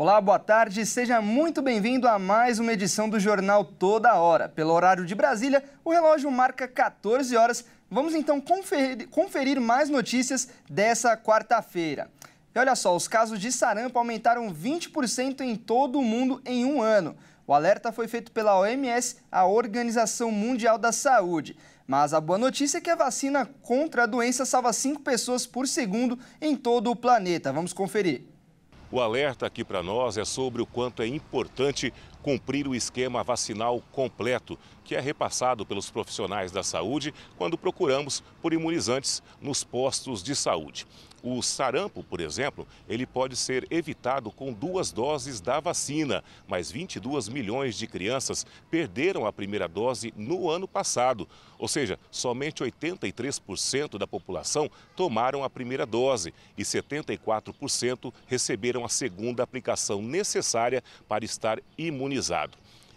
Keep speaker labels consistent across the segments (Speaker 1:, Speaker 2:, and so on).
Speaker 1: Olá, boa tarde, seja muito bem-vindo a mais uma edição do Jornal Toda Hora. Pelo horário de Brasília, o relógio marca 14 horas. Vamos então conferir mais notícias dessa quarta-feira. E olha só, os casos de sarampo aumentaram 20% em todo o mundo em um ano. O alerta foi feito pela OMS, a Organização Mundial da Saúde. Mas a boa notícia é que a vacina contra a doença salva 5 pessoas por segundo em todo o planeta. Vamos conferir.
Speaker 2: O alerta aqui para nós é sobre o quanto é importante cumprir o esquema vacinal completo, que é repassado pelos profissionais da saúde quando procuramos por imunizantes nos postos de saúde. O sarampo, por exemplo, ele pode ser evitado com 2 doses da vacina, mas 22 milhões de crianças perderam a primeira dose no ano passado. Ou seja, somente 83% da população tomaram a primeira dose e 74% receberam a segunda aplicação necessária para estar imunizado.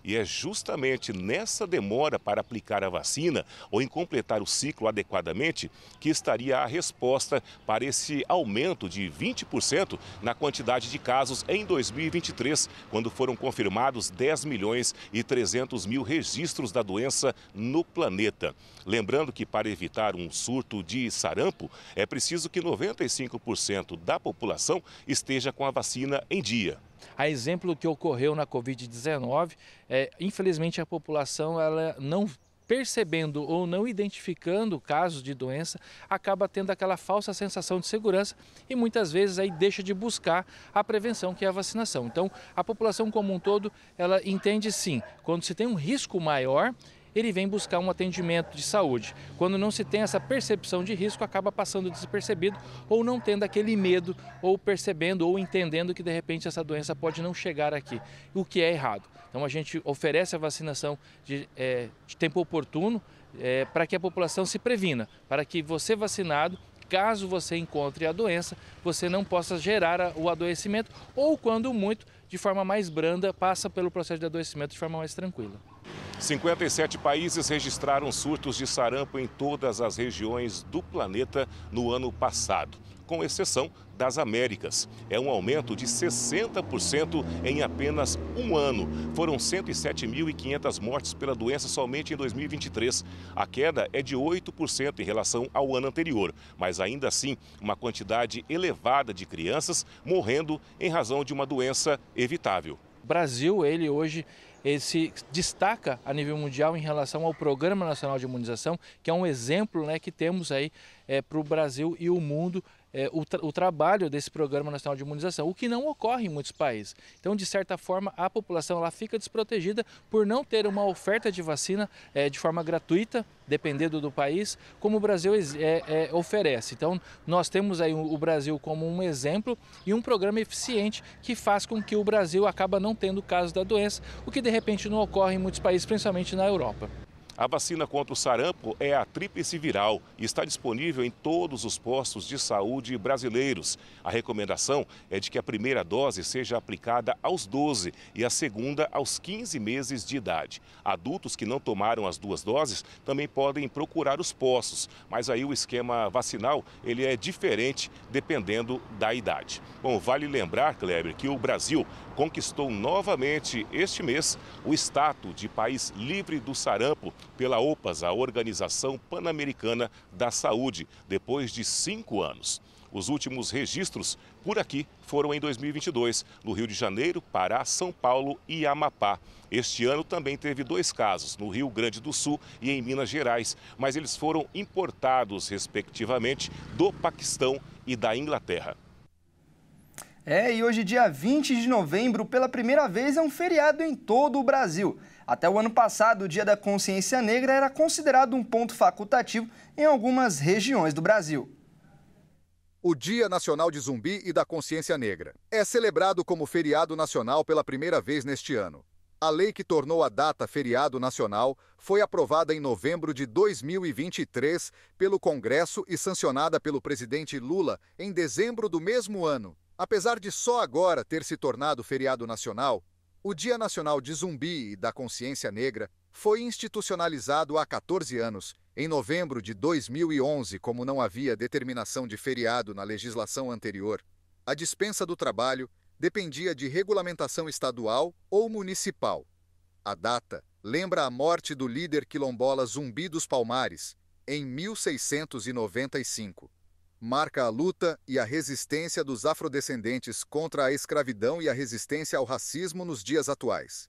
Speaker 2: E é justamente nessa demora para aplicar a vacina ou em completar o ciclo adequadamente que estaria a resposta para esse aumento de 20% na quantidade de casos em 2023, quando foram confirmados 10 milhões e 300 mil registros da doença no planeta. Lembrando que para evitar um surto de sarampo, é preciso que 95% da população esteja com a vacina em dia.
Speaker 3: A exemplo do que ocorreu na Covid-19, infelizmente a população, ela não percebendo ou não identificando casos de doença, acaba tendo aquela falsa sensação de segurança e muitas vezes aí deixa de buscar a prevenção, que é a vacinação. Então, a população como um todo, ela entende sim, quando se tem um risco maior, ele vem buscar um atendimento de saúde. Quando não se tem essa percepção de risco, acaba passando despercebido ou não tendo aquele medo, ou percebendo ou entendendo que de repente essa doença pode não chegar aqui, o que é errado. Então a gente oferece a vacinação de tempo oportuno para que a população se previna, para que você vacinado, caso você encontre a doença, você não possa gerar o adoecimento ou, quando muito, de forma mais branda, passa pelo processo de adoecimento de forma mais tranquila.
Speaker 2: 57 países registraram surtos de sarampo em todas as regiões do planeta no ano passado, com exceção das Américas. É um aumento de 60% em apenas um ano. Foram 107.500 mortes pela doença somente em 2023. A queda é de 8% em relação ao ano anterior, mas ainda assim uma quantidade elevada de crianças morrendo em razão de uma doença evitável.
Speaker 3: O Brasil, ele hoje se destaca a nível mundial em relação ao Programa Nacional de Imunização, que é um exemplo, que temos aí para o Brasil e o mundo, o trabalho desse Programa Nacional de Imunização, o que não ocorre em muitos países. Então, de certa forma, a população ela fica desprotegida por não ter uma oferta de vacina de forma gratuita, dependendo do país, como o Brasil oferece. Então, nós temos aí o Brasil como um exemplo e um programa eficiente que faz com que o Brasil acaba não tendo casos da doença, o que de repente não ocorre em muitos países, principalmente na Europa.
Speaker 2: A vacina contra o sarampo é a tríplice viral e está disponível em todos os postos de saúde brasileiros. A recomendação é de que a primeira dose seja aplicada aos 12 e a segunda aos 15 meses de idade. Adultos que não tomaram as 2 doses também podem procurar os postos, mas aí o esquema vacinal ele é diferente dependendo da idade. Bom, vale lembrar, Kleber, que o Brasil conquistou novamente este mês o status de país livre do sarampo pela OPAS, a Organização Pan-Americana da Saúde, depois de 5 anos. Os últimos registros por aqui foram em 2022, no Rio de Janeiro, Pará, São Paulo e Amapá. Este ano também teve 2 casos, no Rio Grande do Sul e em Minas Gerais, mas eles foram importados, respectivamente, do Paquistão e da Inglaterra.
Speaker 1: E hoje, dia 20 de novembro, pela primeira vez, é um feriado em todo o Brasil. Até o ano passado, o Dia da Consciência Negra era considerado um ponto facultativo em algumas regiões do Brasil.
Speaker 4: O Dia Nacional de Zumbi e da Consciência Negra é celebrado como feriado nacional pela primeira vez neste ano. A lei que tornou a data feriado nacional foi aprovada em novembro de 2023 pelo Congresso e sancionada pelo presidente Lula em dezembro do mesmo ano. Apesar de só agora ter se tornado feriado nacional, o Dia Nacional de Zumbi e da Consciência Negra foi institucionalizado há 14 anos, em novembro de 2011, como não havia determinação de feriado na legislação anterior. A dispensa do trabalho, dependia de regulamentação estadual ou municipal. A data lembra a morte do líder quilombola Zumbi dos Palmares, em 1695. Marca a luta e a resistência dos afrodescendentes contra a escravidão e a resistência ao racismo nos dias atuais.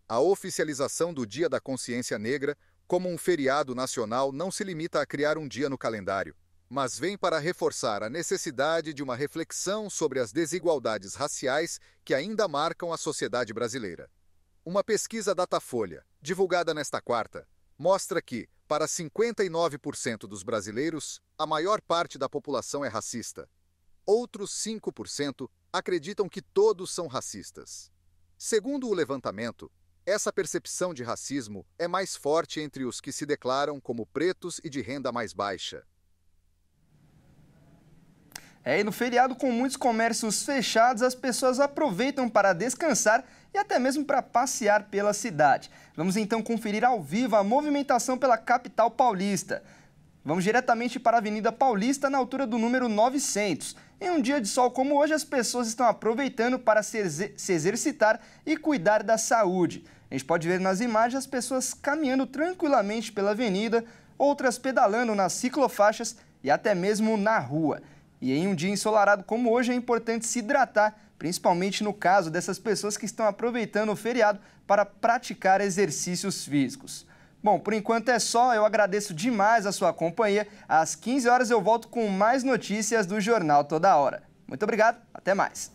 Speaker 4: A oficialização do Dia da Consciência Negra como um feriado nacional não se limita a criar um dia no calendário, mas vem para reforçar a necessidade de uma reflexão sobre as desigualdades raciais que ainda marcam a sociedade brasileira. Uma pesquisa Datafolha, divulgada nesta quarta, mostra que, para 59% dos brasileiros, a maior parte da população é racista. Outros 5% acreditam que todos são racistas. Segundo o levantamento, essa percepção de racismo é mais forte entre os que se declaram como pretos e de renda mais baixa.
Speaker 1: E no feriado, com muitos comércios fechados, as pessoas aproveitam para descansar e até mesmo para passear pela cidade. Vamos então conferir ao vivo a movimentação pela capital paulista. Vamos diretamente para a Avenida Paulista, na altura do número 900. Em um dia de sol como hoje, as pessoas estão aproveitando para se exercitar e cuidar da saúde. A gente pode ver nas imagens as pessoas caminhando tranquilamente pela avenida, outras pedalando nas ciclofaixas e até mesmo na rua. E em um dia ensolarado como hoje é importante se hidratar, principalmente no caso dessas pessoas que estão aproveitando o feriado para praticar exercícios físicos. Bom, por enquanto é só, eu agradeço demais a sua companhia. Às 15 horas eu volto com mais notícias do Jornal Toda Hora. Muito obrigado, até mais.